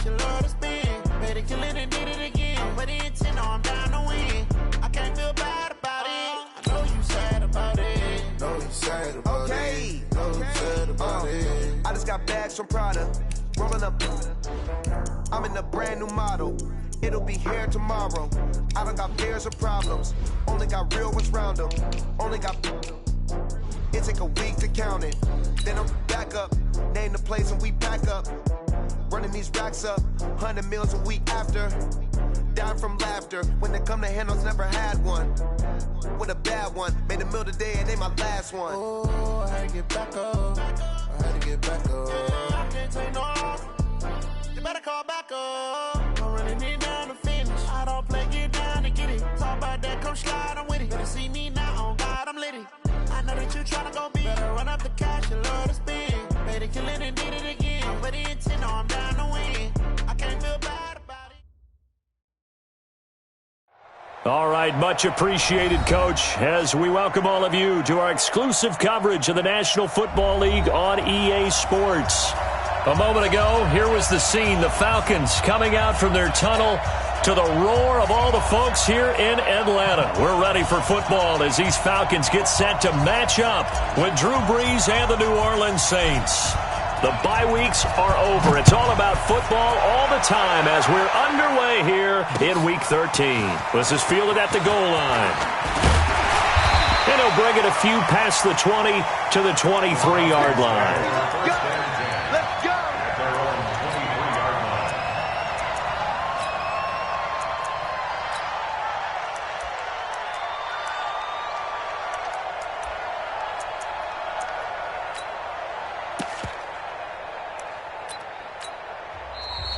you love to spin. Better kill it and did it again. But the intent, no, I'm down to win. I can't feel bad about it. I know you sad about it. Know you sad about it. Know you sad about it. I just got bags from Prada. Rolling up. I'm in a brand new model. It'll be here tomorrow. I don't got fears or problems. Only got real ones round them. Only got. It take a week to count it. Then I'm back up. Name the place and we pack up. Running these racks up. 100 meals a week after. Down from laughter. When they come to handles, never had one. With a bad one. Made a meal today and they my last one. Oh, I had to get back up. I had to get back up. I can't take no off. You better call back up. I'm running it down to finish. I don't play, get down to get it. Talk about that, come slide, I'm with it. Better see me now, on God, I'm litty. I know that you tryna go be. Better run up the cash, you love to spin. Better kill it and did it again. But the intent, no, I'm down to win. I can't feel bad about it. All right, much appreciated, Coach, as we welcome all of you to our exclusive coverage of the National Football League on EA Sports. A moment ago, here was the scene, the Falcons coming out from their tunnel to the roar of all the folks here in Atlanta. We're ready for football as these Falcons get set to match up with Drew Brees and the New Orleans Saints. The bye weeks are over. It's all about football all the time as we're underway here in Week 13. This is fielded at the goal line. And he'll bring it a few past the 20 to the 23-yard line.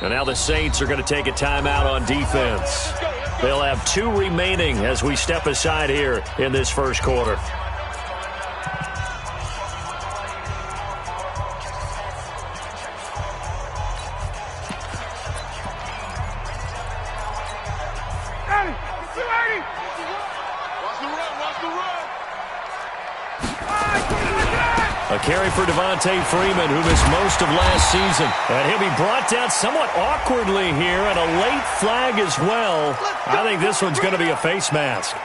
And now the Saints are going to take a timeout on defense. They'll have 2 remaining as we step aside here in this first quarter. A carry for Devontae Freeman, who missed most of last season. And he'll be brought down somewhat awkwardly here, and a late flag as well. I think this one's going to be a face mask.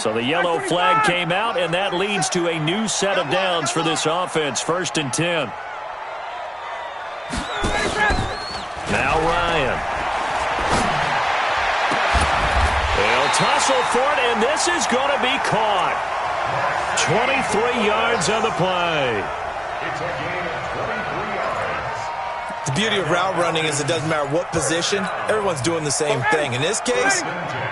So the yellow flag came out, and that leads to a new set of downs for this offense. 1st and 10. Now Ryan. They'll tussle for it, and this is going to be caught. 23 yards on the play. It's a gain of 23 yards. The beauty of route running is it doesn't matter what position, everyone's doing the same thing. In this case,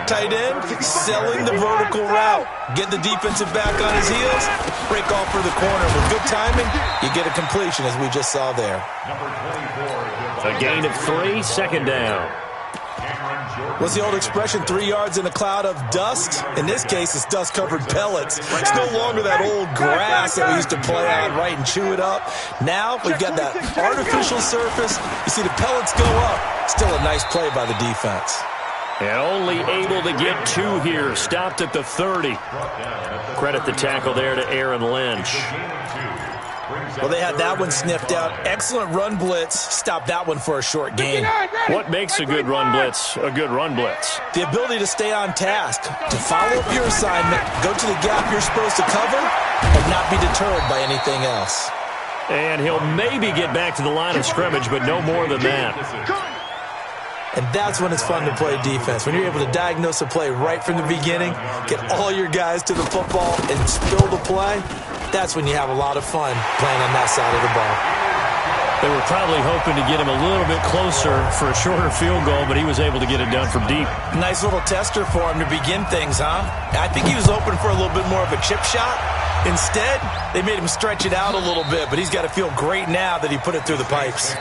tight end, selling the vertical route. Get the defensive back on his heels, break off for the corner. With good timing, you get a completion, as we just saw there. Number 24. A gain of 3, 2nd down. What's the old expression, 3 yards in a cloud of dust? In this case, it's dust-covered pellets. It's no longer that old grass that we used to play on, right, and chew it up. Now we've got that artificial surface. You see the pellets go up. Still a nice play by the defense. And only able to get 2 here. Stopped at the 30. Credit the tackle there to Aaron Lynch. Well, they had that one sniffed out. Excellent run blitz. Stopped that one for a short gain. What makes a good run blitz a good run blitz? The ability to stay on task, to follow up your assignment, go to the gap you're supposed to cover, and not be deterred by anything else. And he'll maybe get back to the line of scrimmage, but no more than that. And that's when it's fun to play defense. When you're able to diagnose a play right from the beginning, get all your guys to the football, and spill the play, that's when you have a lot of fun playing on that side of the ball. They were probably hoping to get him a little bit closer for a shorter field goal, but he was able to get it done from deep. Nice little tester for him to begin things, huh? I think he was open for a little bit more of a chip shot. Instead, they made him stretch it out a little bit, but he's got to feel great now that he put it through the pipes.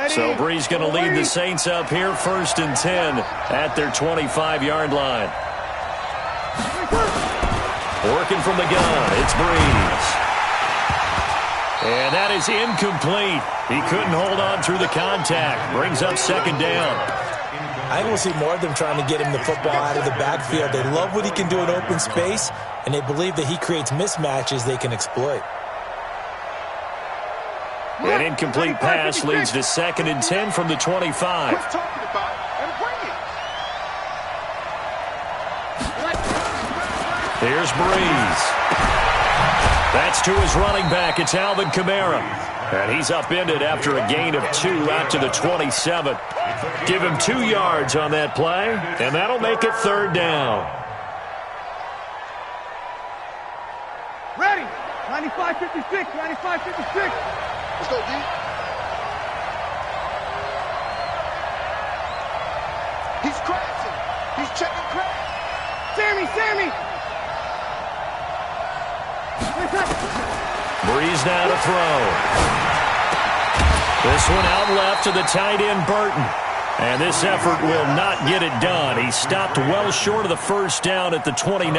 So Brees going to lead the Saints up here, 1st and 10 at their 25-yard line. Working from the gun, it's Brees. And that is incomplete. He couldn't hold on through the contact. Brings up second down. I think we'll see more of them trying to get him the football out of the backfield. They love what he can do in open space, and they believe that he creates mismatches they can exploit. An incomplete pass leads to 2nd and 10 from the 25. Here's Breeze. That's to his running back. It's Alvin Kamara. And he's upended after a gain of 2 out to the 27. Give him 2 yards on that play, and that'll make it 3rd down. Ready. 95-56, 95-56. Let's go, D. He's crashing. He's checking crash. Sammy. Breeze now to throw. This one out left to the tight end, Burton. And this effort will not get it done. He stopped well short of the first down at the 29.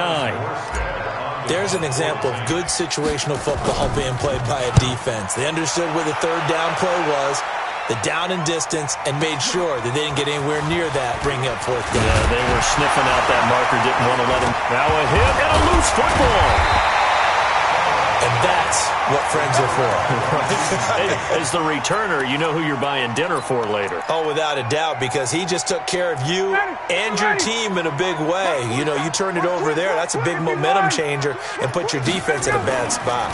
There's an example of good situational football being played by a defense. They understood where the 3rd down play was, the down and distance, and made sure that they didn't get anywhere near that, bringing up 4th down. Yeah, they were sniffing out that marker, didn't want to let him. Now a hit and a loose football. And that's what friends are for. Hey, as the returner, you know who you're buying dinner for later. Oh, without a doubt, because he just took care of you and your team in a big way. You know, you turned it over there. That's a big momentum changer and put your defense in a bad spot.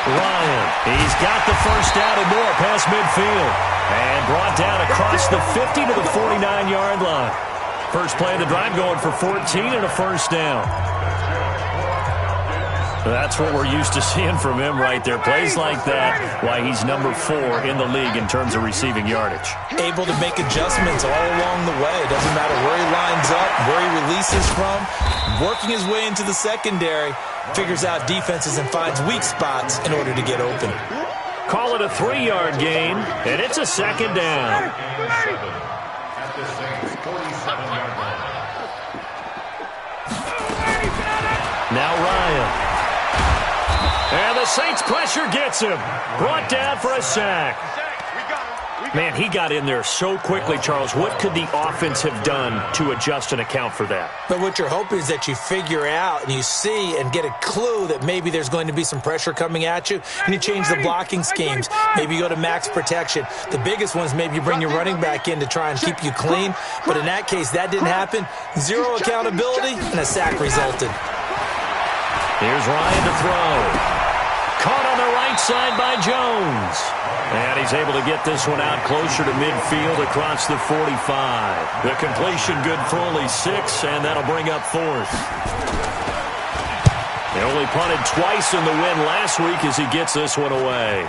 Ryan, he's got the first down and more past midfield. And brought down across the 50 to the 49-yard line. First play of the drive going for 14 and a first down. That's what we're used to seeing from him right there. Plays like that, why he's number 4 in the league in terms of receiving yardage. Able to make adjustments all along the way. Doesn't matter where he lines up, where he releases from. Working his way into the secondary, figures out defenses and finds weak spots in order to get open. Call it a 3-yard gain, and it's a 2nd down. Now Ryan. And the Saints pressure gets him. Brought down for a sack. Man, he got in there so quickly, Charles. What could the offense have done to adjust and account for that? But what you're hoping is that you figure out and you see and get a clue that maybe there's going to be some pressure coming at you, and you change the blocking schemes. Maybe you go to max protection. The biggest one is maybe you bring your running back in to try and keep you clean. But in that case, that didn't happen. 0 accountability, and a sack resulted. Here's Ryan to throw. Caught on the right side by Jones. And he's able to get this one out closer to midfield across the 45. The completion good for only 6, and that'll bring up 4th. He only punted twice in the win last week as he gets this one away.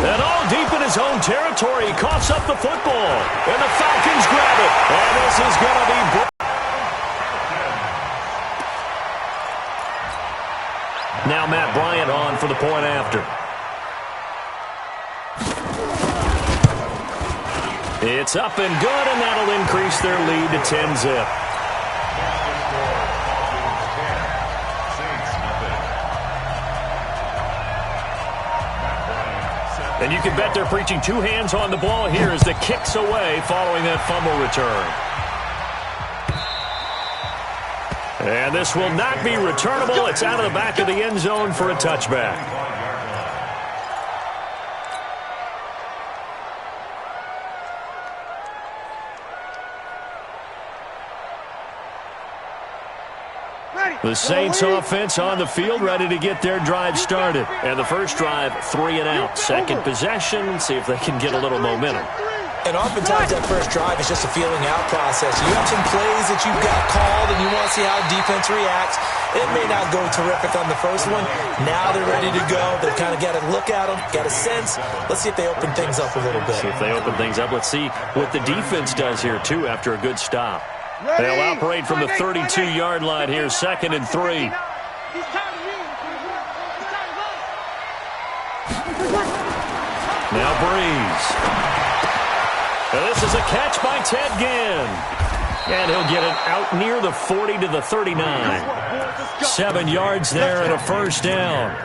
And all deep in his own territory, he coughs up the football. And the Falcons grab it. And this is going to be... Now Matt Bryant on for the point after. It's up and good, and that'll increase their lead to 10-zip. And you can bet they're preaching 2 hands on the ball here as the kick's away following that fumble return. And this will not be returnable. It's out of the back of the end zone for a touchback. The Saints offense on the field, ready to get their drive started. And the first drive, 3 and out. Second possession, see if they can get a little momentum. And oftentimes that first drive is just a feeling out process. You have some plays that you've got called and you want to see how defense reacts. It may not go terrific on the first one. Now they're ready to go. They've kind of got to look at them, got a sense. Let's see if they open things up a little bit. See if they open things up. Let's see what the defense does here, too, after a good stop. They'll operate from the 32-yard line here, 2nd and 3. Now Breeze. Now this is a catch by Ted Ginn. And he'll get it out near the 40 to the 39. 7 yards there and a first down.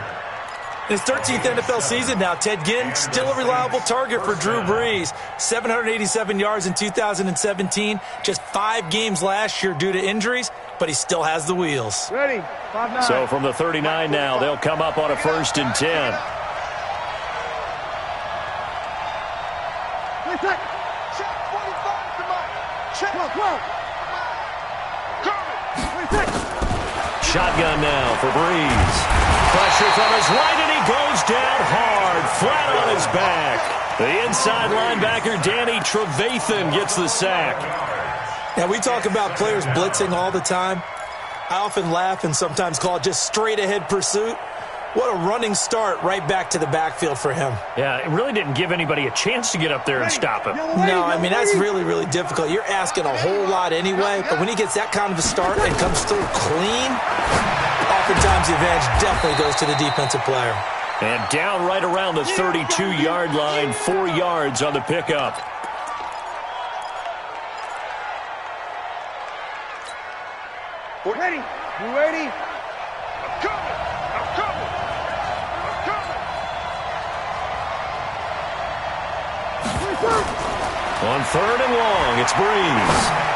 In his 13th NFL season now, Ted Ginn still a reliable target for Drew Brees. 787 yards in 2017, just 5 games last year due to injuries, but he still has the wheels. Ready. 5-9. So from the 39 now, they'll come up on a 1st and 10. Check 25 to Mike. Check 12. Shotgun now for Brees. Pressure from his right, and he goes down hard, flat on his back. The inside linebacker, Danny Trevathan, gets the sack. Now, we talk about players blitzing all the time. I often laugh and sometimes call it just straight-ahead pursuit. What a running start right back to the backfield for him. Yeah, it really didn't give anybody a chance to get up there and stop him. No, I mean, that's really, really difficult. You're asking a whole lot anyway, but when he gets that kind of a start and comes through clean, oftentimes the advantage definitely goes to the defensive player. And down right around the 32-yard line, 4 yards on the pickup. Ready. You ready? I'm coming. I'm coming. I'm coming. On 3rd and long, it's Brees.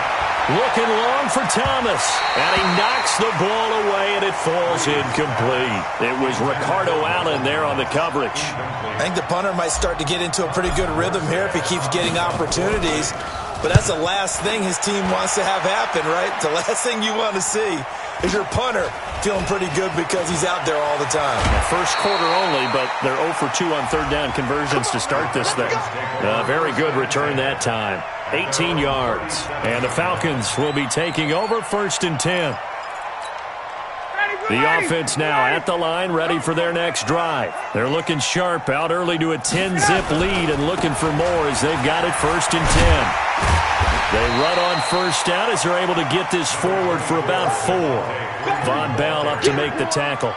Looking long for Thomas. And he knocks the ball away, and it falls incomplete. It was Ricardo Allen there on the coverage. I think the punter might start to get into a pretty good rhythm here if he keeps getting opportunities. But that's the last thing his team wants to have happen, right? The last thing you want to see is your punter feeling pretty good because he's out there all the time. First quarter only, but they're 0 for 2 on 3rd down conversions to start this thing. Very good return that time. 18 yards. And the Falcons will be taking over 1st and 10. The offense now at the line, ready for their next drive. They're looking sharp, out early to a 10-zip lead and looking for more as they've got it 1st and 10. They run on 1st down as they're able to get this forward for about 4. Von Bell up to make the tackle.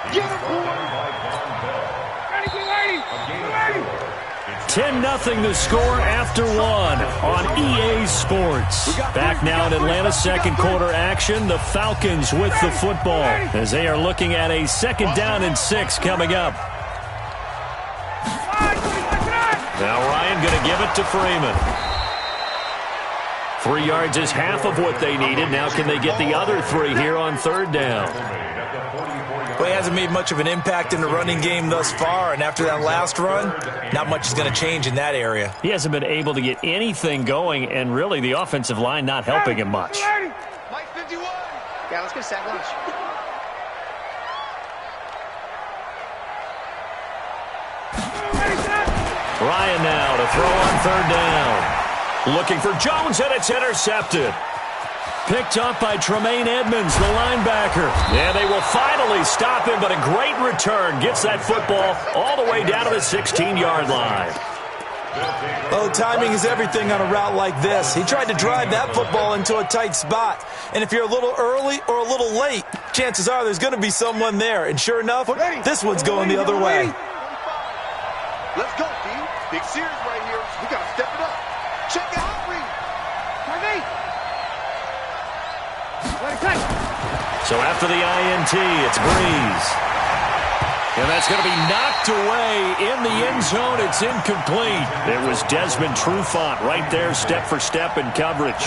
10-0 the score after 1 on EA Sports. Back now in Atlanta, 2nd quarter action. The Falcons with the football as they are looking at a 2nd down and 6 coming up. Now Ryan going to give it to Freeman. 3 yards is half of what they needed. Now can they get the other 3 here on 3rd down? Well, he hasn't made much of an impact in the running game thus far, and after that last run, not much is going to change in that area. He hasn't been able to get anything going, and really the offensive line not helping him much. Mike 51. Yeah, let's get sack lunch. Ryan now to throw on 3rd down. Looking for Jones, and it's intercepted. Picked up by Tremaine Edmonds, the linebacker. Yeah, they will finally stop him, but a great return. Gets that football all the way down to the 16-yard line. Oh, timing is everything on a route like this. He tried to drive that football into a tight spot. And if you're a little early or a little late, chances are there's going to be someone there. And sure enough, this one's going the other way. Let's go, D. Big series right here. We got to step it up. Check it out, Reed. So after the INT, it's Brees. And that's going to be knocked away in the end zone. It's incomplete. It was Desmond Trufant right there, step for step in coverage.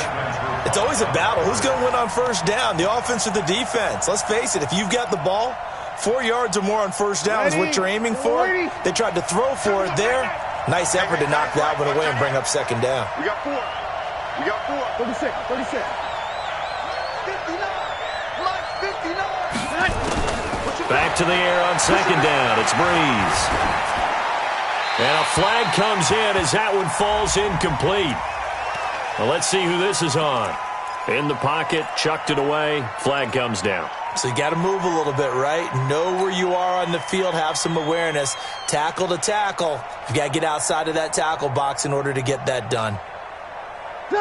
It's always a battle. Who's going to win on 1st down, the offense or the defense? Let's face it, if you've got the ball, 4 yards or more on 1st down is what you're aiming for. They tried to throw for it there. Nice effort to knock that one away and bring up 2nd down. We got 4. We got 4. 36. Back to the air on 2nd down. It's Brees. And a flag comes in as that one falls incomplete. Well, let's see who this is on. In the pocket, chucked it away. Flag comes down. So you got to move a little bit, right? Know where you are on the field. Have some awareness. Tackle to tackle. You got to get outside of that tackle box in order to get that done.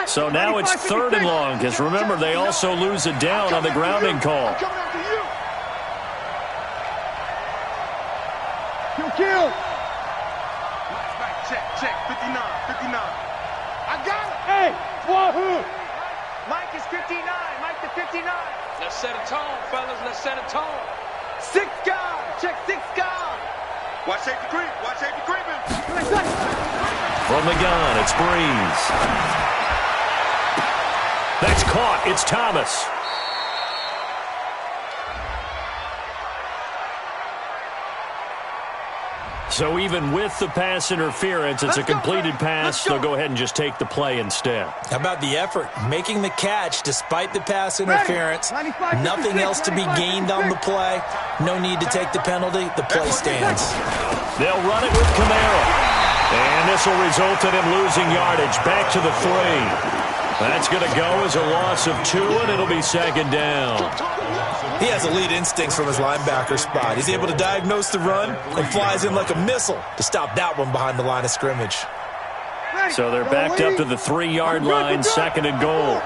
So now it's 3rd and long, because remember, they also lose a down on the grounding call. Kill. Check. 59. I got it. Hey, whoa. Mike is 59. Mike to 59. Let's set a tone, fellas. Let's set a tone. 6 guys. Check 6 guys. Watch safety creep. Watch safety creeping. From the gun, it's Breeze. That's caught. It's Thomas. So even with the pass interference, it's a completed pass. They'll go ahead and just take the play instead. How about the effort? Making the catch despite the pass interference. Nothing else to be gained on the play. No need to take the penalty. The play stands. They'll run it with Camara. And this will result in him losing yardage. Back to the 3. That's going to go as a loss of 2, and it'll be second down. He has elite instincts from his linebacker spot. He's able to diagnose the run and flies in like a missile to stop that one behind the line of scrimmage. So they're backed up to the 3-yard line, second and goal.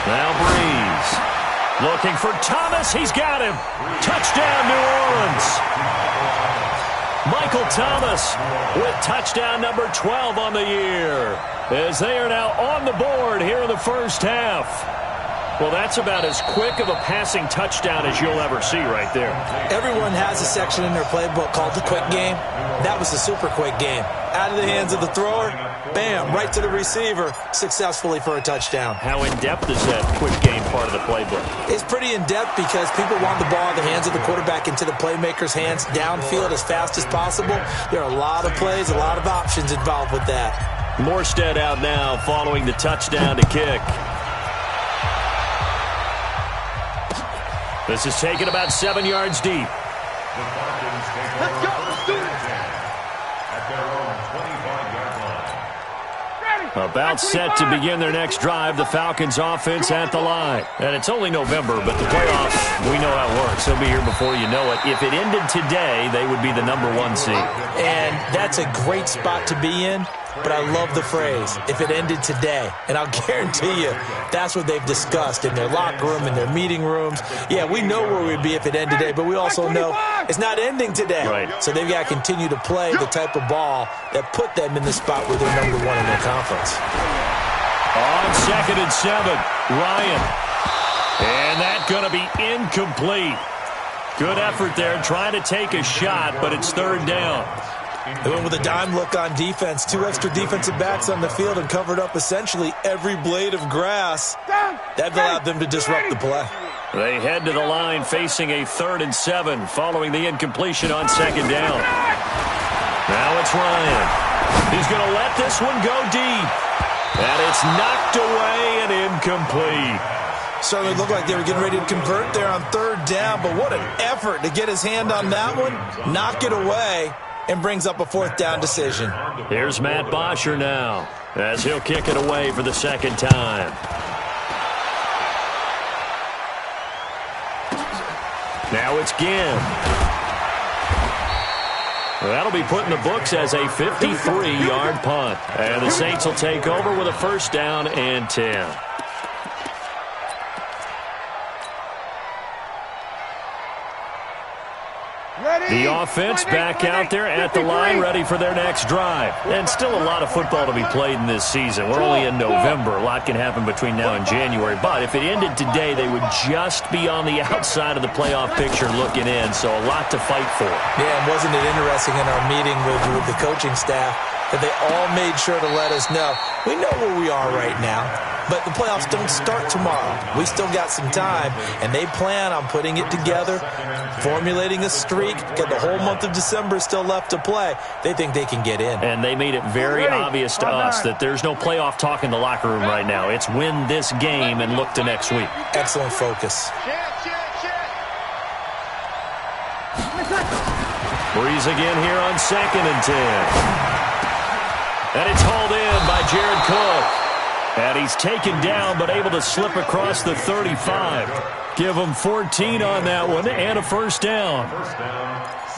Now Breeze. Looking for Thomas. He's got him. Touchdown, New Orleans. Michael Thomas with touchdown number 12 on the year, as they are now on the board here in the first half. Well, that's about as quick of a passing touchdown as you'll ever see right there. Everyone has a section in their playbook called the quick game. That was the super quick game. Out of the hands of the thrower, bam, right to the receiver, successfully for a touchdown. How in-depth is that quick game part of the playbook? It's pretty in-depth because people want the ball in the hands of the quarterback into the playmaker's hands downfield as fast as possible. There are a lot of plays, a lot of options involved with that. Morstead out now following the touchdown to kick. This is taken about 7 yards deep. The Falcons take Let's go. Let's do it. at their own 25-yard line. About set to begin their next drive, the Falcons offense at the line. And it's only November, but the playoffs, we know how it works. They'll be here before you know it. If it ended today, they would be the number 1 seed. And that's a great spot to be in. But I love the phrase, if it ended today. And I'll guarantee you, that's what they've discussed in their locker room, in their meeting rooms. Yeah, we know where we'd be if it ended today, but we also know it's not ending today. Right. So they've got to continue to play the type of ball that put them in the spot where they're number 1 in their conference. On 2nd and 7, Ryan. And that's going to be incomplete. Good effort there, trying to take a shot, but it's 3rd down. They went with a dime look on defense. 2 extra defensive backs on the field and covered up essentially every blade of grass. That allowed them to disrupt the play. They head to the line facing a 3rd and 7 following the incompletion on 2nd down. Now it's Ryan. He's going to let this one go deep. And it's knocked away and incomplete. Certainly looked like they were getting ready to convert there on 3rd down, but what an effort to get his hand on that one, knock it away, and brings up a 4th down decision. Here's Matt Bosher now, as he'll kick it away for the 2nd time. Now it's Ginn. That'll be put in the books as a 53-yard punt. And the Saints will take over with a 1st down and 10. The offense back out there at the line, ready for their next drive. And still a lot of football to be played in this season. We're only in November. A lot can happen between now and January. But if it ended today, they would just be on the outside of the playoff picture looking in. So a lot to fight for. Yeah, and wasn't it interesting in our meeting with the coaching staff that they all made sure to let us know, we know where we are right now, but the playoffs don't start tomorrow. We still got some time, and they plan on putting it together, formulating a streak, got the whole month of December still left to play. They think they can get in. And they made it very obvious to us that there's no playoff talk in the locker room right now. It's win this game and look to next week. Excellent focus. Breeze again here on 2nd and 10. And it's hauled in by Jared Cook. And he's taken down but able to slip across the 35. Give him 14 on that one and a 1st down.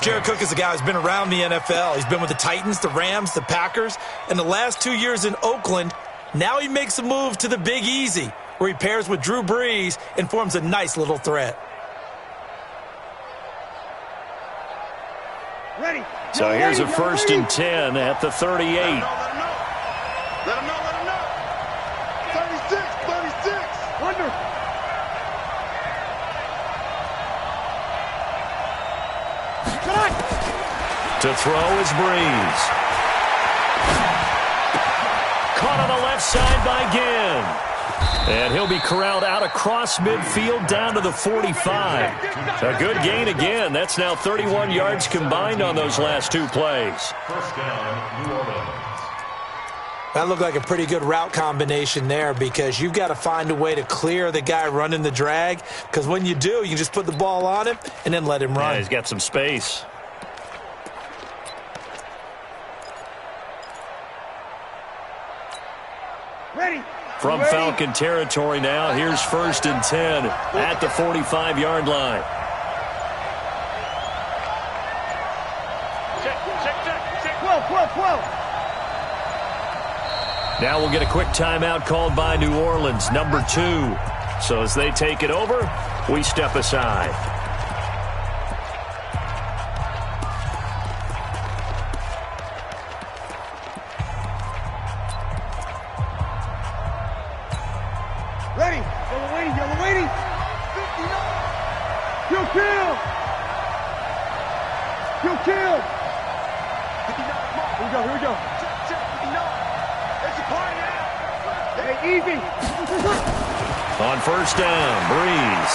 Jared Cook is a guy who's been around the NFL. He's been with the Titans, the Rams, the Packers, and the last 2 years in Oakland. Now he makes a move to the Big Easy, where he pairs with Drew Brees and forms a nice little threat. Ready. So here's a 1st and 10 at the 38. Let him know. 36. Under. To throw is Breeze. Caught on the left side by Ginn. And he'll be corralled out across midfield down to the 45. A good gain again. That's now 31 yards combined on those last two plays. First down, New Orleans. That looked like a pretty good route combination there because you've got to find a way to clear the guy running the drag, because when you do, you just put the ball on him and then let him run. Yeah, he's got some space. Ready. From Falcon territory now, here's 1st and 10 at the 45-yard line. Check. 12. Now we'll get a quick timeout called by New Orleans, number 2. So as they take it over, we step aside. Ready. Yellow waiting. Kill. Here we go. There's a party out. Hey, easy. On 1st down, Breeze.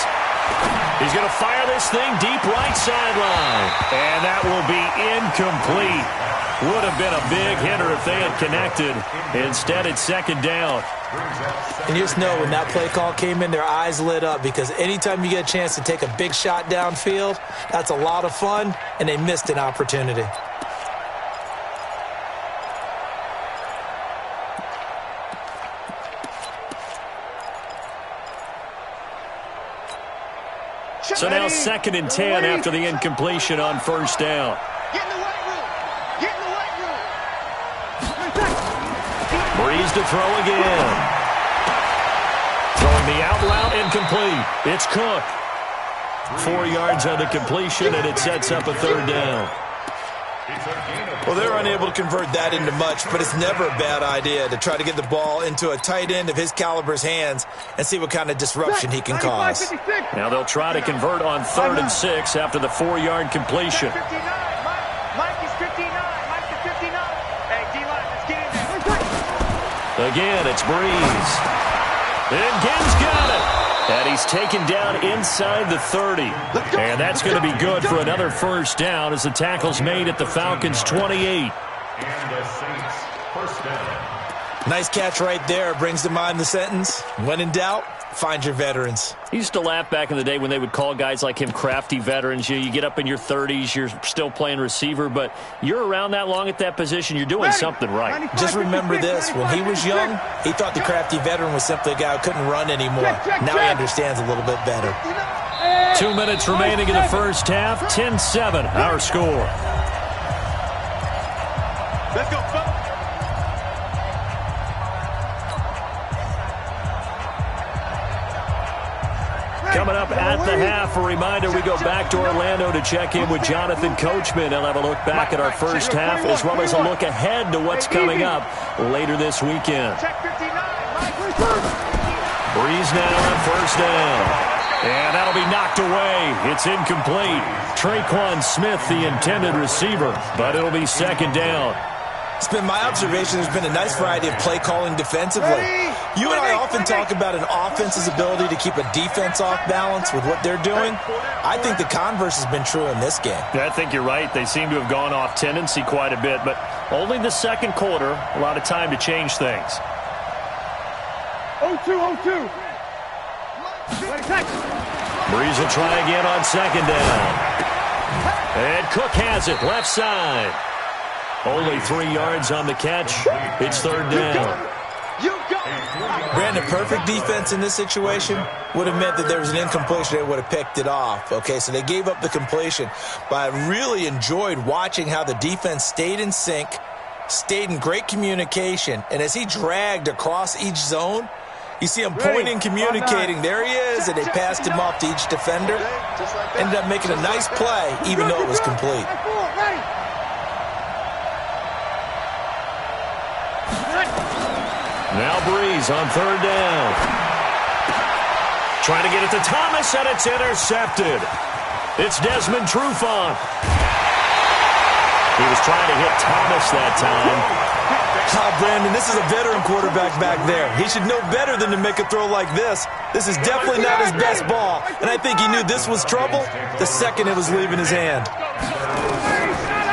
He's going to fire this thing deep right sideline. And that will be incomplete. Would have been a big hitter if they had connected. Instead, it's 2nd down. And you just know when that play call came in, their eyes lit up, because anytime you get a chance to take a big shot downfield, that's a lot of fun, and they missed an opportunity. So now 2nd and 10 after the incompletion on 1st down. Get in the weight room. Breeze to throw again. Throwing the out route incomplete. It's Cook. 4 yards on the completion, and it sets up a 3rd down. Well, they're unable to convert that into much, but it's never a bad idea to try to get the ball into a tight end of his caliber's hands and see what kind of disruption he can cause. Now they'll try to convert on 3rd and 6 after the 4-yard completion. 59. Mike is 59. Mike is 59. Hey, D-line, let's get in there. Again, it's Breeze. And Ginn's got it. And he's taken down inside the 30. And that's going to be good for another 1st down as the tackle's made at the Falcons' 28. And the Saints, 1st down. Nice catch right there. Brings to mind the sentence, when in doubt, find your veterans. He used to laugh back in the day when they would call guys like him crafty veterans. You get up in your 30s, you're still playing receiver, but you're around that long at that position, you're doing something right. Just remember this, when he was young, he thought the crafty veteran was simply a guy who couldn't run anymore. Now he understands a little bit better. 2 minutes remaining in the 1st half, 10-7, our score. Let's go, folks. Coming up at the half, a reminder, we go back to Orlando to check in with Jonathan Coachman. He'll have a look back at our 1st half as well as a look ahead to what's coming up later this weekend. Breeze now on 1st down. And that'll be knocked away. It's incomplete. Traquan Smith, the intended receiver, but it'll be 2nd down. It's been my observation there's been a nice variety of play calling defensively. You and I often talk about an offense's ability to keep a defense off balance with what they're doing. I think the converse has been true in this game. I think you're right. They seem to have gone off tendency quite a bit, but only the 2nd quarter, a lot of time to change things. 0-2. Breeze will try again on 2nd down. And Cook has it, left side. Only 3 yards on the catch. It's 3rd down. Brandon, perfect defense in this situation would have meant that there was an incompletion. They would have picked it off. Okay, so they gave up the completion. But I really enjoyed watching how the defense stayed in sync, stayed in great communication, and as he dragged across each zone, you see him pointing, communicating. There he is, and they passed him off to each defender. Ended up making a nice play, even though it was complete. Now Breeze on 3rd down. Trying to get it to Thomas, and it's intercepted. It's Desmond Trufant. He was trying to hit Thomas that time. Oh, Brandon, this is a veteran quarterback back there. He should know better than to make a throw like this. This is definitely not his best ball, and I think he knew this was trouble the second it was leaving his hand.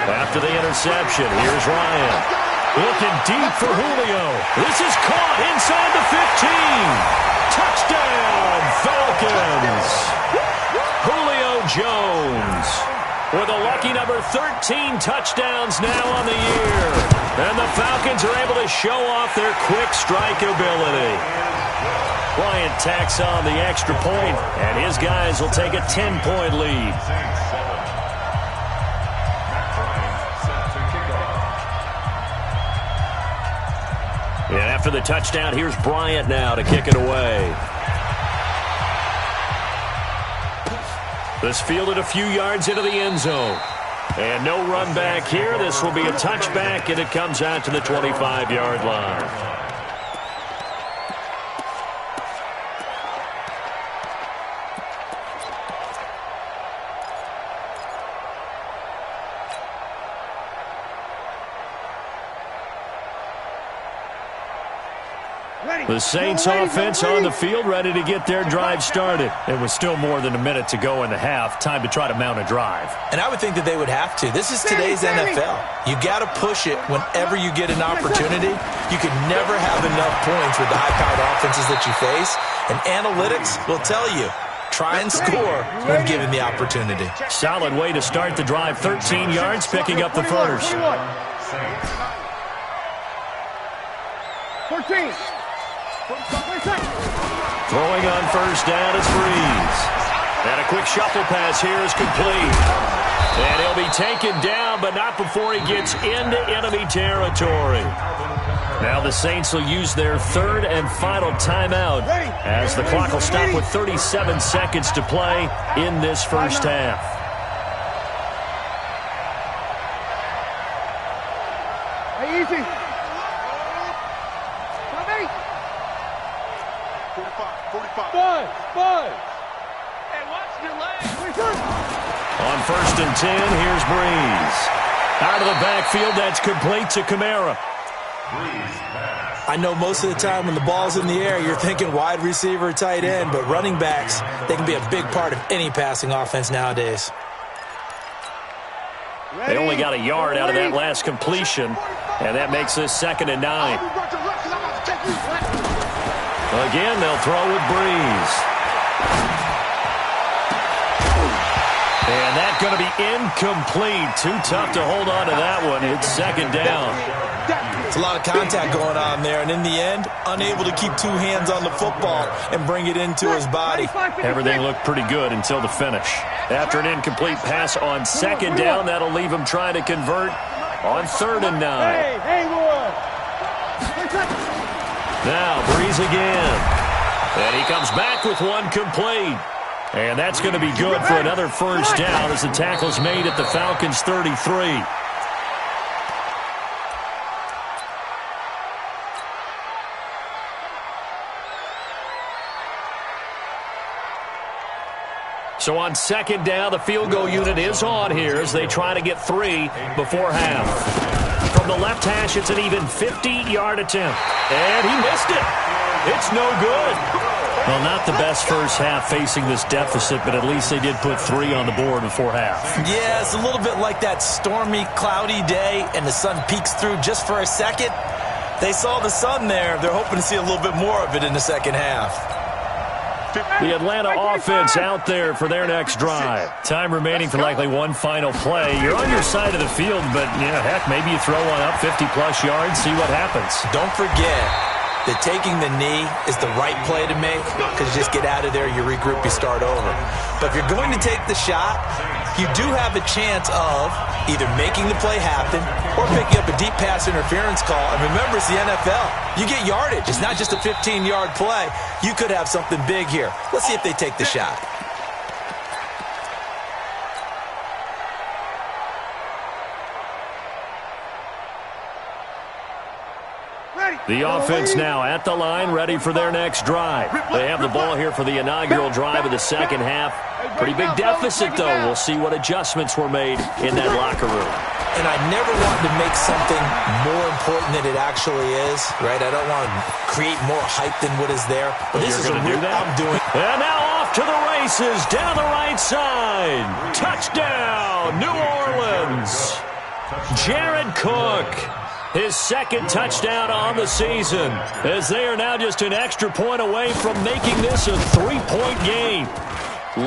After the interception, here's Ryan. Looking deep for Julio. This is caught inside the 15. Touchdown, Falcons. Julio Jones with a lucky number 13 touchdowns now on the year. And the Falcons are able to show off their quick strike ability. Bryant tacks on the extra point, and his guys will take a 10-point lead. And after the touchdown, here's Bryant now to kick it away. This fielded a few yards into the end zone. And no run back here. This will be a touchback, and it comes out to the 25-yard line. The Saints offense on the field, ready to get their drive started. It was still more than a minute to go in the half. Time to try to mount a drive. And I would think that they would have to. This is today's NFL. You got to push it whenever you get an opportunity. You can never have enough points with the high-powered offenses that you face. And analytics will tell you, try and score when given the opportunity. Solid way to start the drive. 13 yards, picking up the first. 14. Throwing on first down is Breeze. And a quick shuffle pass here is complete. And he'll be taken down, but not before he gets into enemy territory. Now the Saints will use their third and final timeout as the clock will stop with 37 seconds to play in this first half. Hey, easy. 45. And watch your legs. On first and 10, here's Breeze. Out of the backfield, that's complete to Kamara. I know most of the time when the ball's in the air, you're thinking wide receiver, tight end, but running backs, they can be a big part of any passing offense nowadays. They only got a yard out of that last completion, and that makes this 2nd and 9. Again, they'll throw with Breeze. And that's going to be incomplete. Too tough to hold on to that one. It's 2nd down. It's a lot of contact going on there, and in the end, unable to keep two hands on the football and bring it into his body. Everything looked pretty good until the finish. After an incomplete pass on 2nd down, that'll leave him trying to convert on 3rd and 9. Now, Breeze again. And he comes back with one complete. And that's going to be good for another first down as the tackle's made at the Falcons' 33. So on 2nd down, the field goal unit is on here as they try to get 3 before half. From the left hash, it's an even 50-yard attempt. And he missed it. It's no good. Well, not the best first half facing this deficit, but at least they did put 3 on the board before half. Yeah, it's a little bit like that stormy, cloudy day, and the sun peeks through just for a second. They saw the sun there. They're hoping to see a little bit more of it in the second half. The Atlanta offense out there for their next drive. Time remaining for likely one final play. You're on your side of the field, but, heck, maybe you throw one up 50-plus yards, see what happens. Don't forget that taking the knee is the right play to make because you just get out of there, you regroup, you start over. But if you're going to take the shot, you do have a chance of either making the play happen or picking up a deep pass interference call. And remember, it's the NFL. You get yardage. It's not just a 15-yard play. You could have something big here. Let's see if they take the shot. Ready. The offense now at the line, ready for their next drive. They have the ball here for the inaugural drive of the second half. Pretty big deficit, though. We'll see what adjustments were made in that locker room. And I never want to make something more important than it actually is, right? I don't want to create more hype than what is there. But this is a real I'm doing. And now off to the races, down the right side. Touchdown, New Orleans. Jared Cook. His second touchdown on the season, as they are now just an extra point away from making this a 3-point game.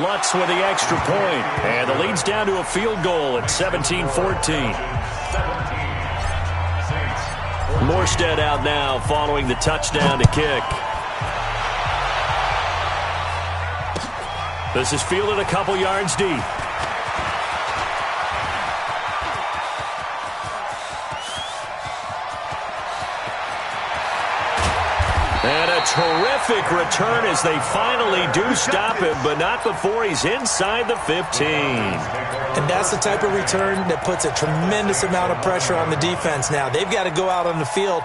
Lutz with the extra point, and the lead's down to a field goal at 17-14. Morstead out now following the touchdown to kick. This is fielded a couple yards deep. And a terrific return as they finally do stop him, but not before he's inside the 15. And that's the type of return that puts a tremendous amount of pressure on the defense now. They've got to go out on the field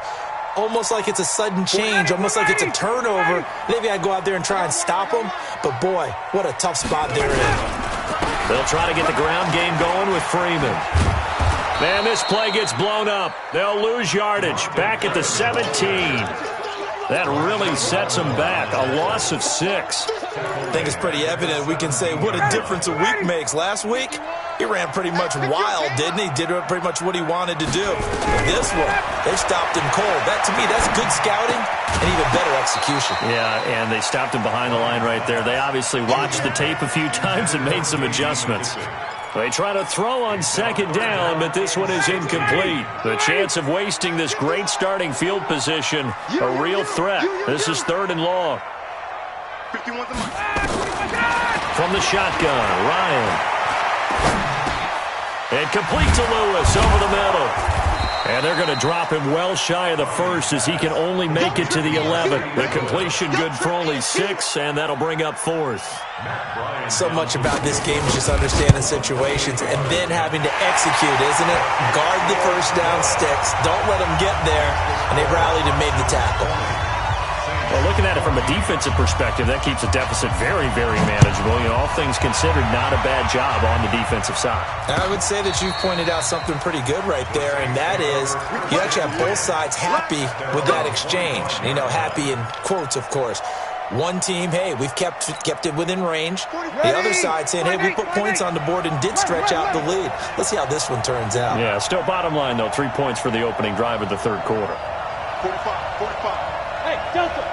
almost like it's a sudden change, almost like it's a turnover. They've got to go out there and try and stop them. But, boy, what a tough spot they're in. They'll try to get the ground game going with Freeman. Man, this play gets blown up. They'll lose yardage back at the 17. That really sets them back. A loss of 6. I think it's pretty evident. We can say what a difference a week makes. Last week, he ran pretty much wild, didn't he? Did pretty much what he wanted to do. But this one, they stopped him cold. That, to me, that's good scouting and even better execution. Yeah, and they stopped him behind the line right there. They obviously watched the tape a few times and made some adjustments. They try to throw on second down, but this one is incomplete. The chance of wasting this great starting field position, a real threat. This is 3rd and long. From the shotgun, Ryan. And complete to Lewis over the middle. And they're going to drop him well shy of the 1st as he can only make it to the 11th. The completion good for only 6, and that'll bring up 4th. So much about this game is just understanding situations and then having to execute, isn't it? Guard the first down sticks. Don't let them get there. And they rallied and made the tackle. Well, looking at it from a defensive perspective, that keeps the deficit very, very manageable. You know, all things considered, not a bad job on the defensive side. I would say that you've pointed out something pretty good right there, and that is you actually have both sides happy with that exchange. You know, happy in quotes, of course. One team, hey, we've kept it within range. The other side saying, hey, we put points on the board and did stretch out the lead. Let's see how this one turns out. Yeah, still bottom line, though, 3 points for the opening drive of the 3rd quarter. 45. Hey, Delta.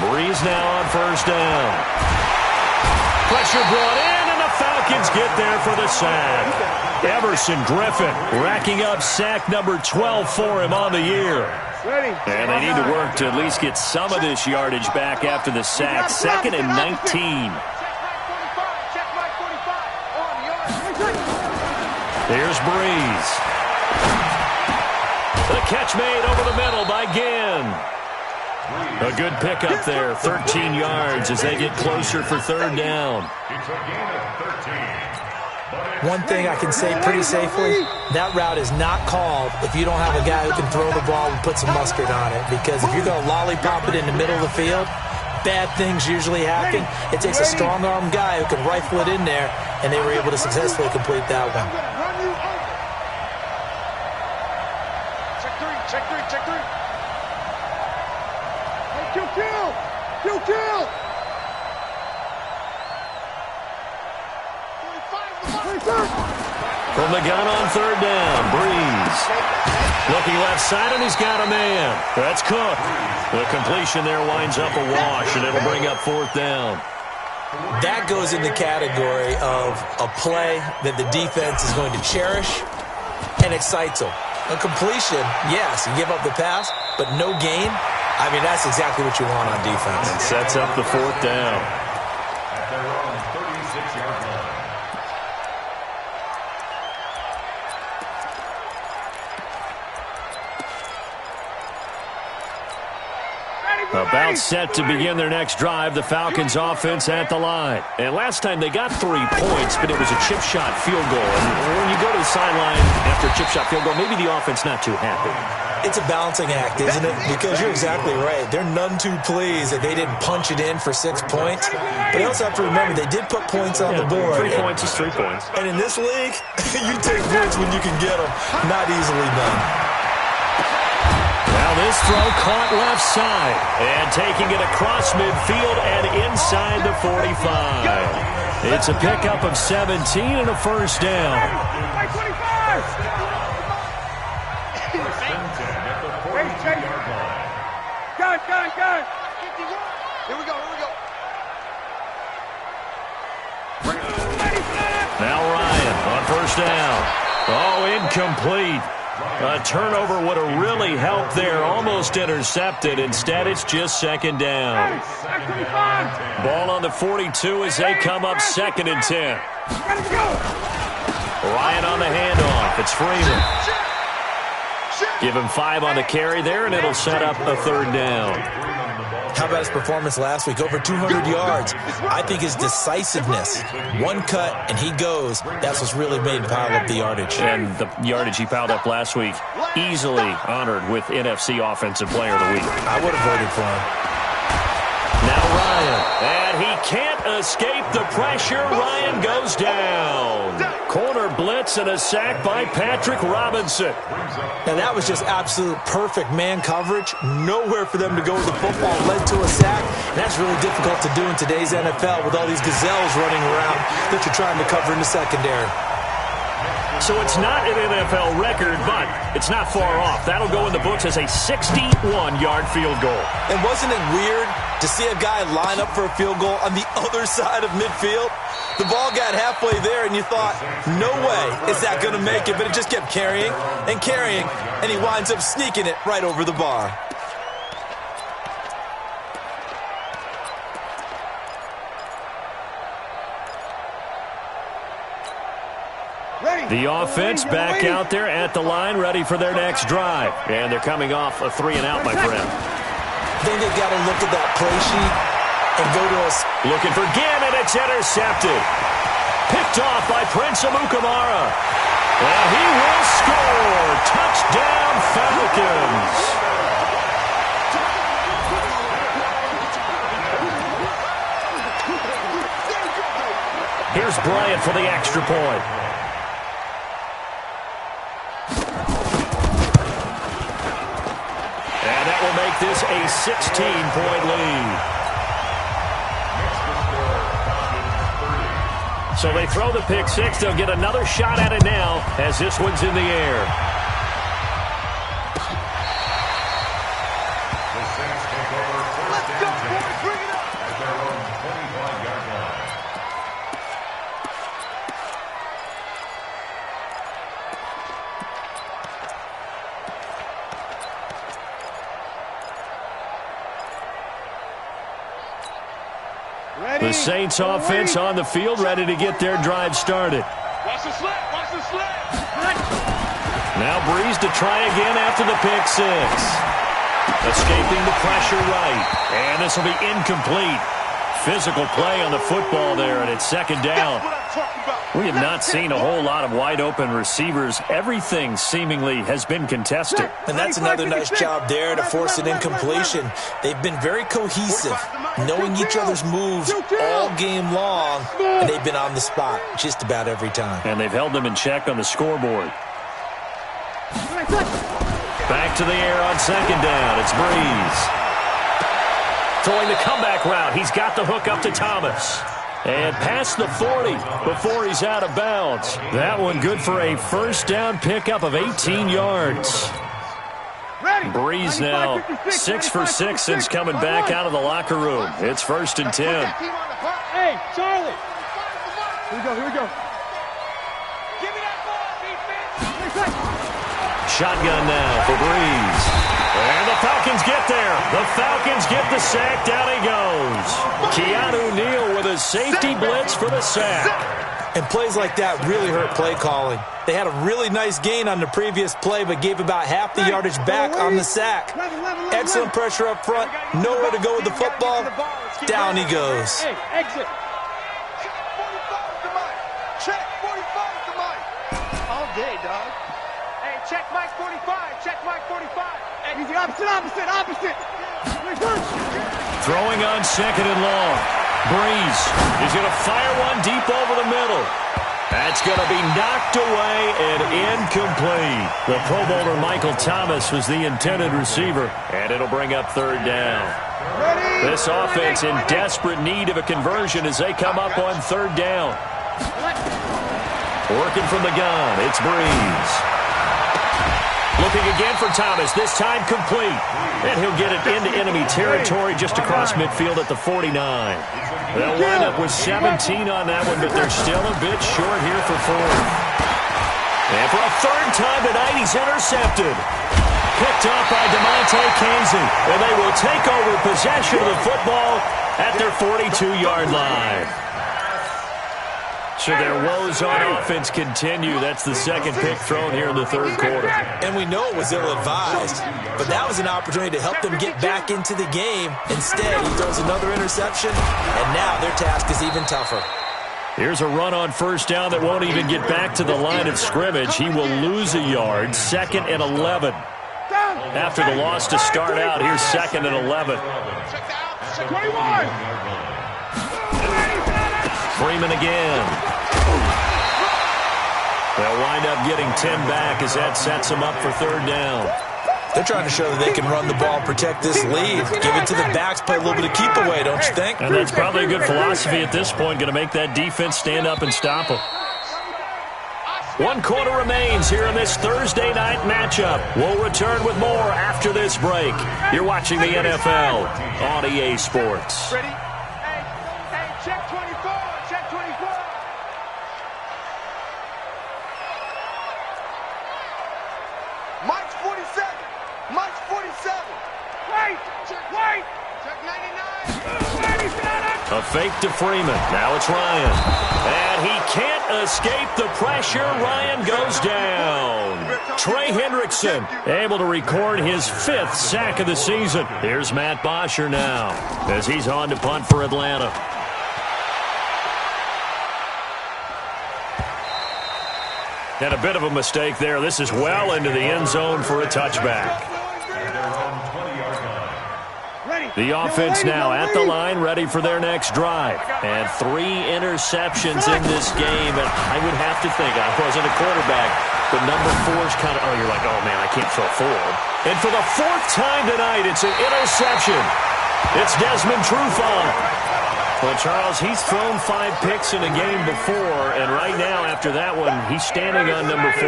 Breeze now on 1st down. Pressure brought in, and the Falcons get there for the sack. Everson Griffin racking up sack number 12 for him on the year. And they need to work to at least get some of this yardage back after the sack. 2nd and 19. Here's Breeze. The catch made over the middle by Ginn. A good pickup there, 13 yards as they get closer for 3rd down. One thing I can say pretty safely, that route is not called if you don't have a guy who can throw the ball and put some mustard on it. Because if you're going to lollipop it in the middle of the field, bad things usually happen. It takes a strong-arm guy who can rifle it in there, and they were able to successfully complete that one. Check three. Kill. From the gun on 3rd down, Breeze. Looking left side, and he's got a man. That's Cook. The completion there winds up a wash, and it'll bring up 4th down. That goes in the category of a play that the defense is going to cherish and excites them. A completion, yes, you give up the pass, but no gain. I mean, that's exactly what you want on defense. And sets up the 4th down. At their own 36-yard line. About set to begin their next drive, the Falcons offense at the line. And last time they got 3 points, but it was a chip shot field goal. And when you go to the sideline after a chip shot field goal, maybe the offense not too happy. It's a balancing act, isn't it? Because you're exactly right. They're none too pleased that they didn't punch it in for 6 points. But you also have to remember they did put points on the board. 3 points is 3 points. And in this league, you take points when you can get them. Not easily done. Now this throw caught left side. And taking it across midfield and inside the 45. It's a pickup of 17 and a first down. Gun. Here we go. Now Ryan on first down. Oh, incomplete. A turnover would have really helped there. Almost intercepted. Instead, it's just second down. Ball on the 42 as they come up 2nd and 10. Ryan on the handoff. It's Freeman. Give him 5 on the carry there, and it'll set up a 3rd down. How about his performance last week? Over 200 yards. I think his decisiveness. 1 cut, and he goes. That's what's really made him pile up the yardage. And the yardage he piled up last week, easily honored with NFC Offensive Player of the Week. I would have voted for him. Now Ryan, and he can't escape the pressure. Ryan goes down. Corner blitz and a sack by Patrick Robinson. Now that was just absolute perfect man coverage. Nowhere for them to go with the football. Led to a sack. And that's really difficult to do in today's NFL with all these gazelles running around that you're trying to cover in the secondary. So it's not an NFL record, but it's not far off. That'll go in the books as a 61-yard field goal. And wasn't it weird to see a guy line up for a field goal on the other side of midfield? The ball got halfway there, and you thought, no way is that going to make it. But it just kept carrying, and he winds up sneaking it right over the bar. The offense back out there at the line, ready for their next drive. And they're coming off a 3-and-out, my friend. Then they've got to look at that play sheet and go to us. Looking for Ginn, and it's intercepted. Picked off by Prince Amukamara. And he will score. Touchdown, Falcons. Here's Bryant for the extra point. And that will make this a 16-point lead. So they throw the pick six. They'll get another shot at it now as this one's in the air. Let's go, boys. Bring it up. At their own 25-yard line. The Saints offense on the field, ready to get their drive started. Watch the slip. Watch the slip. Now Breeze to try again after the pick six. Escaping the pressure right. And this will be incomplete. Physical play on the football there, and it's second down. We have not seen a whole lot of wide-open receivers. Everything seemingly has been contested. And that's another nice job there to force an incompletion. They've been very cohesive, knowing each other's moves all game long, and they've been on the spot just about every time. And they've held them in check on the scoreboard. Back to the air on second down. It's Breeze. Throwing the comeback route. He's got the hook up to Thomas. And past the 40 before he's out of bounds. That one good for a first down pickup of 18 yards. Breeze now 6 for 6 since coming back out of the locker room. It's 1st and 10. Hey, Charlie. Here we go. Give me that ball, defense. Shotgun now for Breeze. And the Falcons get there. The Falcons get the sack. Down he goes. Keanu Neal with a safety blitz for the sack. And plays like that really hurt play calling. They had a really nice gain on the previous play, but gave about half the yardage back on the sack. Excellent pressure up front. Nowhere to go with the football. Down he goes. Hey, exit. Check 45 to Mike. All day, dog. Hey, check Mike 45. Check Mike 45. Hey, he's the opposite. Throwing on second and long. Breeze is going to fire one deep over the middle. That's going to be knocked away and incomplete. The Pro Bowler Michael Thomas was the intended receiver, and it'll bring up third down. This offense in desperate need of a conversion as they come up on third down. Working from the gun, it's Breeze. Looking again for Thomas, this time complete. And he'll get it into enemy territory just across midfield at the 49. They'll wind up with 17 on that one, but they're still a bit short here for fourth. And for a third time tonight, he's intercepted. Picked off by DeMonte Kansey. And they will take over possession of the football at their 42-yard line. So their woes on offense continue. That's the second pick thrown here in the third quarter. And we know it was ill-advised, but that was an opportunity to help them get back into the game. Instead, he throws another interception, and now their task is even tougher. Here's a run on first down that won't even get back to the line of scrimmage. He will lose a yard, 2nd and 11. After the loss to start out, here's 2nd and 11. 21. Freeman again. They'll wind up getting 10 back as that sets them up for third down. They're trying to show that they can run the ball, protect this lead. Give it to the backs, play a little bit of keep away, don't you think? And that's probably a good philosophy at this point, going to make that defense stand up and stop them. 1 quarter remains here in this Thursday night matchup. We'll return with more after this break. You're watching the NFL on EA Sports. Ready? Hey, check 24. Check 24. Mike's 47. Mike's 47. Wait. Check 99. A fake to Freeman. Now it's Ryan. And he can't escape the pressure. Ryan goes down. Trey Hendrickson able to record his 5th sack of the season. Here's Matt Bosher now as he's on to punt for Atlanta. And a bit of a mistake there. This is well into the end zone for a touchback. The offense now at the line, ready for their next drive. And 3 interceptions in this game. And I would have to think, I wasn't a quarterback, but number 4's kind of, oh, you're like, oh, man, I can't throw 4. And for the 4th time tonight, it's an interception. It's Desmond Trufant. Well, Charles, he's thrown 5 picks in a game before, and right now, after that one, he's standing on number 4.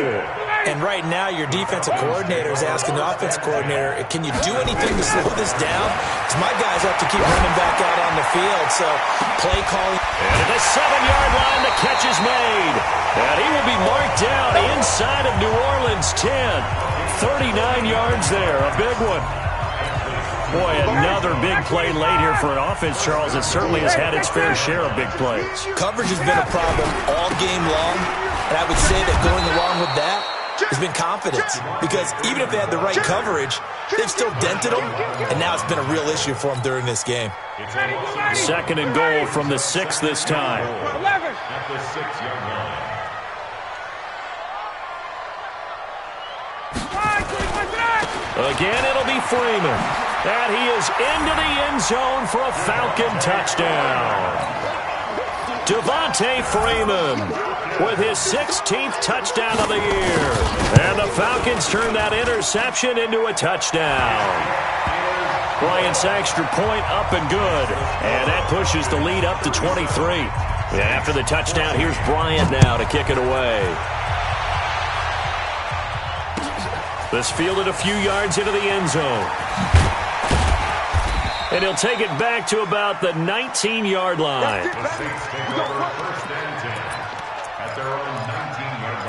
And right now, your defensive coordinator is asking the offensive coordinator, can you do anything to slow this down? Because my guys have to keep running back out on the field, so play calling. And at the 7-yard line, the catch is made. And he will be marked down inside of New Orleans 10. 39 yards there, a big one. Boy, another big play late here for an offense, Charles, that certainly has had its fair share of big plays. Coverage has been a problem all game long, and I would say that going along with that has been confidence. Because even if they had the right coverage, they've still dented them, and now it's been a real issue for them during this game. 2nd and goal from the 6 this time. 11. At the 6-yard line. Again, it'll be Freeman. And he is into the end zone for a Falcon touchdown. Devontae Freeman with his 16th touchdown of the year. And the Falcons turn that interception into a touchdown. Bryant's extra point up and good. And that pushes the lead up to 23. And after the touchdown, here's Bryant now to kick it away. This fielded a few yards into the end zone. And he'll take it back to about the 19-yard line. The Saints take over 1st and 10 at their own 19-yard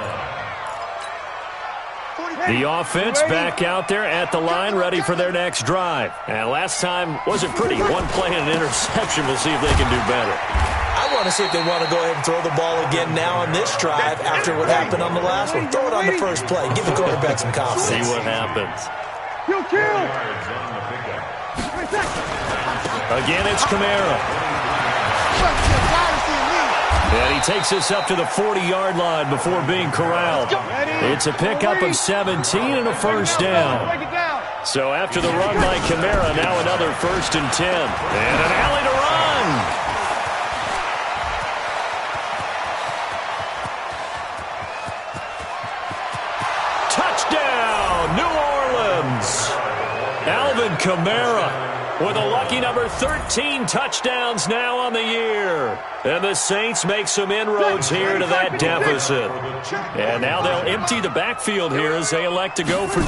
line. The offense back out there at the line, ready for their next drive. And last time wasn't pretty. 1 play and an interception. We'll see if they can do better. I want to see if they want to go ahead and throw the ball again now on this drive after what happened on the last one. Throw it on the first play. Give the quarterback some confidence. See what happens. Again, it's Kamara. And he takes us up to the 40-yard line before being corralled. It's a pickup of 17 and a first down. So after the run by Kamara, now another 1st and 10. And an alley to run. Touchdown, New Orleans. Alvin Kamara with a lucky number 13 touchdowns now on the year. And the Saints make some inroads here to that deficit. And now they'll empty the backfield here as they elect to go for 2.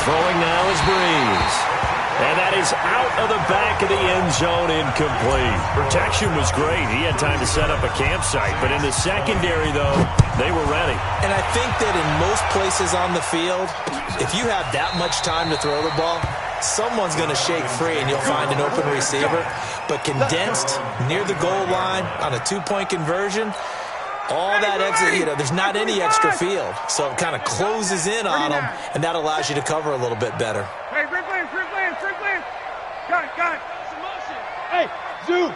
Throwing now is Breeze. And that is out of the back of the end zone, incomplete. Protection was great. He had time to set up a campsite. But in the secondary, though, they were ready. And I think that in most places on the field, if you have that much time to throw the ball, someone's going to shake free and you'll find an open receiver. But condensed near the goal line on a 2-point conversion, all that exit, there's not any extra field. So it kind of closes in on them, and that allows you to cover a little bit better. Hey, free plans. Got it. Some motion. Hey, zoom.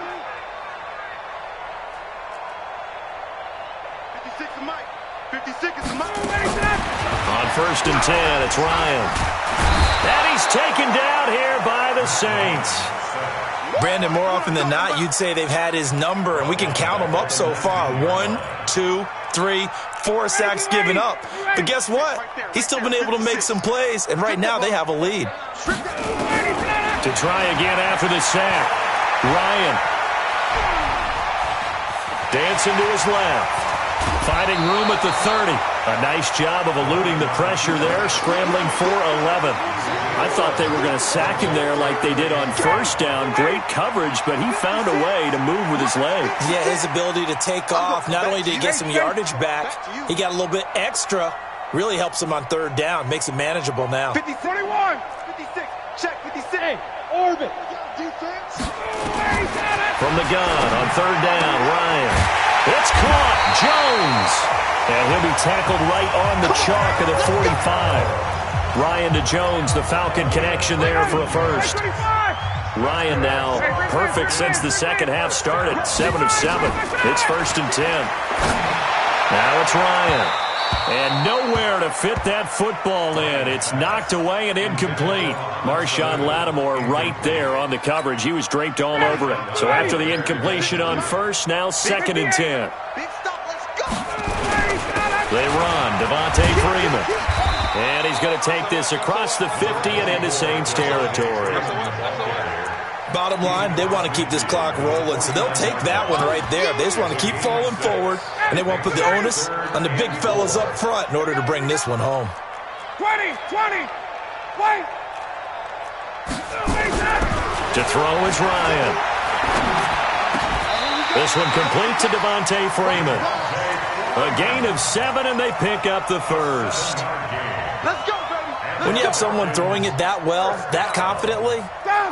56 is Mike. 56 is Mike. On 1st and 10, it's Ryan. And he's taken down here by the Saints. Brandon, more often than not, you'd say they've had his number, and we can count them up so far. 1, 2, 3, 4 sacks given up. But guess what? He's still been able to make some plays, and right now they have a lead. To try again after the sack. Ryan. Dancing to his left. Finding room at the 30. A nice job of eluding the pressure there, scrambling for 11. I thought they were going to sack him there like they did on 1st down. Great coverage, but he found a way to move with his legs. Yeah, his ability to take off, not only did he get some yardage back, he got a little bit extra. Really helps him on 3rd down, makes it manageable now. 50, 41, 56, check, 56. Hey, orbit. Defense. From the gun on 3rd down, Ryan. It's caught, Jones. And he'll be tackled right on the chalk of the 45. Ryan to Jones, the Falcon connection there for a first. Ryan now perfect since the second half started. 7 of 7. It's 1st and 10. Now it's Ryan. And nowhere to fit that football in. It's knocked away and incomplete. Marshawn Lattimore right there on the coverage. He was draped all over it. So after the incompletion on 1st, now 2nd and 10. They run. Devontae Freeman. And he's going to take this across the 50 and into Saints territory. Bottom line, they want to keep this clock rolling, so they'll take that one right there. They just want to keep falling forward, and they want to put the onus on the big fellas up front in order to bring this one home. 20, wait. To throw is Ryan. This one complete to Devontae Freeman. A gain of 7, and they pick up the 1st. Let's go, baby. When you have someone throwing it that well, that confidently,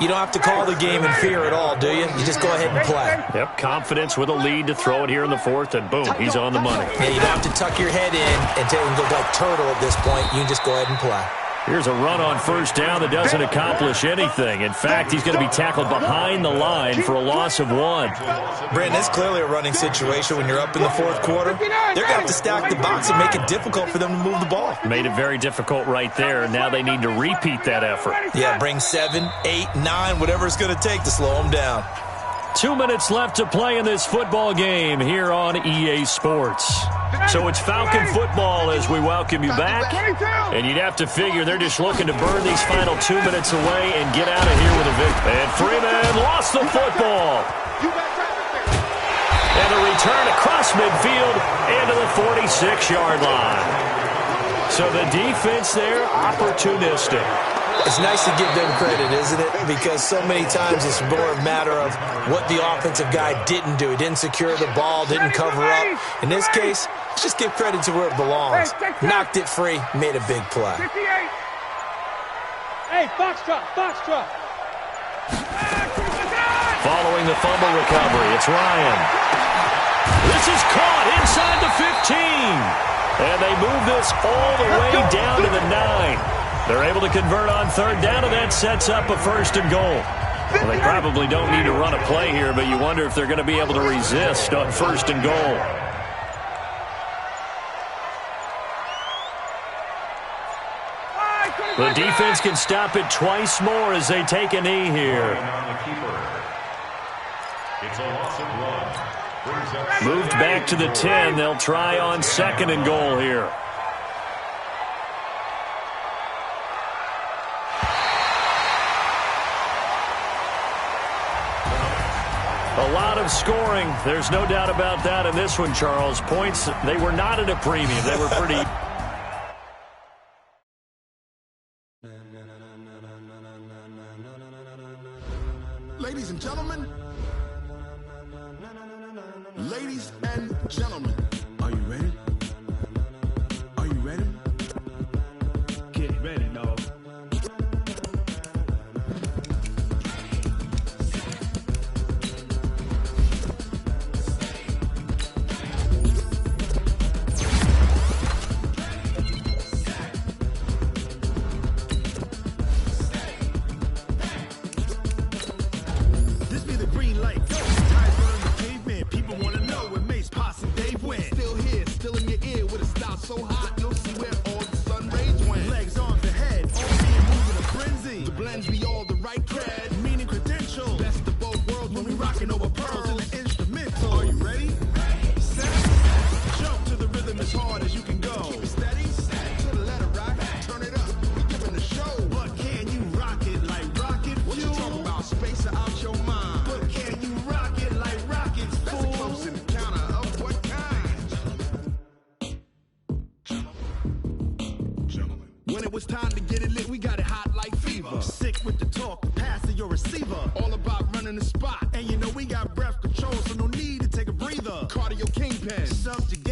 you don't have to call the game in fear at all, do you? You just go ahead and play. Yep, confidence with a lead to throw it here in the 4th, and boom, he's on the money. Yeah, you don't have to tuck your head in and look like turtle at this point. You can just go ahead and play. Here's a run on 1st down that doesn't accomplish anything. In fact, he's going to be tackled behind the line for a loss of 1. Brandon, it's clearly a running situation when you're up in the 4th quarter. They're going to have to stack the box and make it difficult for them to move the ball. Made it very difficult right there. Now they need to repeat that effort. Yeah, bring 7, 8, 9, whatever it's going to take to slow them down. 2 minutes left to play in this football game here on EA Sports. So it's Falcon football as we welcome you back. And you'd have to figure they're just looking to burn these final 2 minutes away and get out of here with a victory. And Freeman lost the football. And a return across midfield and to the 46-yard line. So the defense there, opportunistic. It's nice to give them credit, isn't it? Because so many times it's more a matter of what the offensive guy didn't do. He didn't secure the ball, didn't cover up. In this case, let's just give credit to where it belongs. Knocked it free, made a big play. 58. Hey, Foxtrot. Following the fumble recovery, it's Ryan. This is caught inside the 15. And they move this all the way down to the 9. They're able to convert on third down, and that sets up a 1st and goal. Well, they probably don't need to run a play here, but you wonder if they're going to be able to resist on 1st and goal. The defense can stop it twice more as they take a knee here. It's a loss of 1. Moved back to the 10. They'll try on 2nd and goal here. A lot of scoring. There's no doubt about that in this one, Charles. Points, they were not at a premium. They were pretty... Ladies and gentlemen, are you ready? Are you ready? Get ready, dog. This be the green light. Tires burn the pavement. People want to know where Mace, Posse, and Dave went. Still here, still in your ear with a style so hot, you'll see where all the sun rays went. Legs on the head, all being moved in a frenzy. The blends be all the right cred, meaning credential. Best of both worlds when we rocking over pearls in the instrumental. Are you ready? Set. Jump to the rhythm as hard as you can go. Keep it steady, to the letter right. Turn it up, we giving the show. But can you rock it like rocket fuel? What you talking about? Space out your mind. But can you rock it like rockets, fool? That's a close encounter of what kind? Gentlemen. When it was time to get it lit, we got it hot like fever. Sick with the talk, passing your receiver. All about running the spot. And you know we got breath control, so no need to take a breather. Cardio kingpin, subject